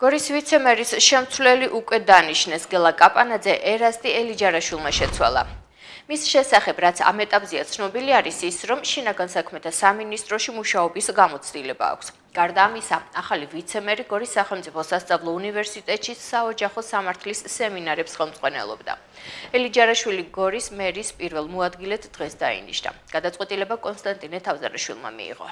გორის ვიცემერის შემცვლელი უკვე დანიშნეს. გელა კაპანაძე ერასტი ელიჯარაშვილმა შეცვალა. მის შესახებ, რაც ამ ეტაპზეა ცნობილი არის ის, რომ შინაგან საქმეთა სამინისტროში მუშაობის გამოცდილება აქვს. გარდა ამისა, ახალი ვიცემერი გორის სახელმწიფო სასწავლო უნივერსიტეტში საოჯახო სამართლის სემინარებს ხელმძღვანელობდა. ელიჯარაშვილი გორის მერის პირველ მოადგილედ დღეს დაინიშნა. გადაწყვეტილება კონსტანტინე თავზარაშვილმა მიიღო.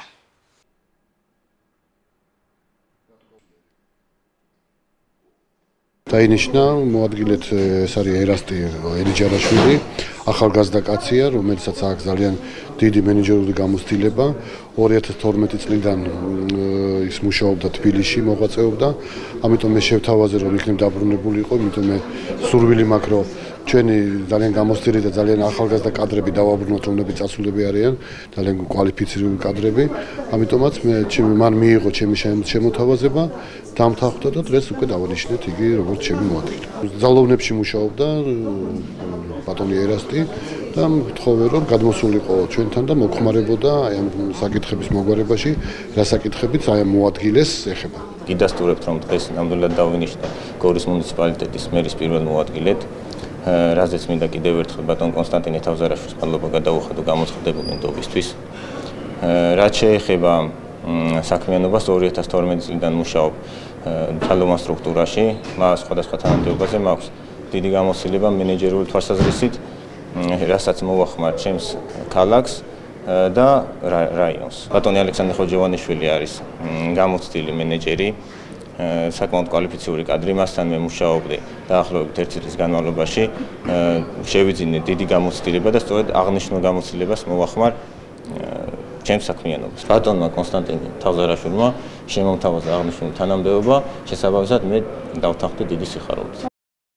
დაინიშნა მოადგილედ ეს არის ერასტი ელიჯარაშვილი, ახალგაზრდა კაცია, რომელსაც აქვს ძალიან დიდი მენეჯერული გამოცდილება. 2012 წლიდან ის მუშაობდა თბილისში, მოღვაწეობდა. ამიტომ მე შევთავაზე რომ იქნებ დაბრუნებული იყო, იმიტომ მე სურვილი მაქვს რომ ჩვენი ძალიან გამოცდილი და ძალიან ახალგაზრდა კადრები დავაბრუნოთ, რომლებიც წასულები არიან, ძალიან კვალიფიცირებული კადრები. ამიტომაც მან მიიღო ჩემი შემოთავაზება, დამთავრდა და დღეს უკვე დავანიშნეთ იგი როგორც ჩემი მოადგილე. ძალოვნებში მუშაობდა ბატონი ერასტი და მთხოვე რომ გადმოსულიყო ჩვენთან და მოხმარებოდა აი ამ საკითხების მოგვარებაში, რა საკითხებიც აი ამ მოადგილეს ეხება. გიდასტურებთ რომ დღეს ნამდვილად დავინიშნე გორის მუნიციპალიტეტის მერის პირველ მოადგილედ. რაზეც მინდა კიდევ ერთხელ ბატონ კონსტანტინე თავზარაშვილის მადლობა გადავუხადო გამოცხადებული ნდობისთვის. რაც შეეხება საქმიანობას 2012 წლიდან მუშაობ ძალოვან სტრუქტურაში, მას სხვადასხვა თანამდებობაზე მაქვს დიდი გამოცდილება მენეჯერული თვალსაზრისით, რასაც მოვახმარ ჩემს ქალაქს და რაიონს. ბატონი ალექსანდრე ხოჯევანიშვილი არის გამოცდილი მენეჯერი, საკმაოდ კვალიფიციური კადრი, მასთან მე მუშაობდი დაახლოებით 1 წლის განმავლობაში, შევიძინე დიდი გამოცდილება და სწორედ აღნიშნულ გამოცდილებას მოვახმარ ჩემს საქმიანობას. ბატონმა კონსტანტინე თავზარაშვილმა შემომთავაზა აღნიშნული თანამდებობა, შესაბამისად მე დავთანხმდი დიდი სიხარულით.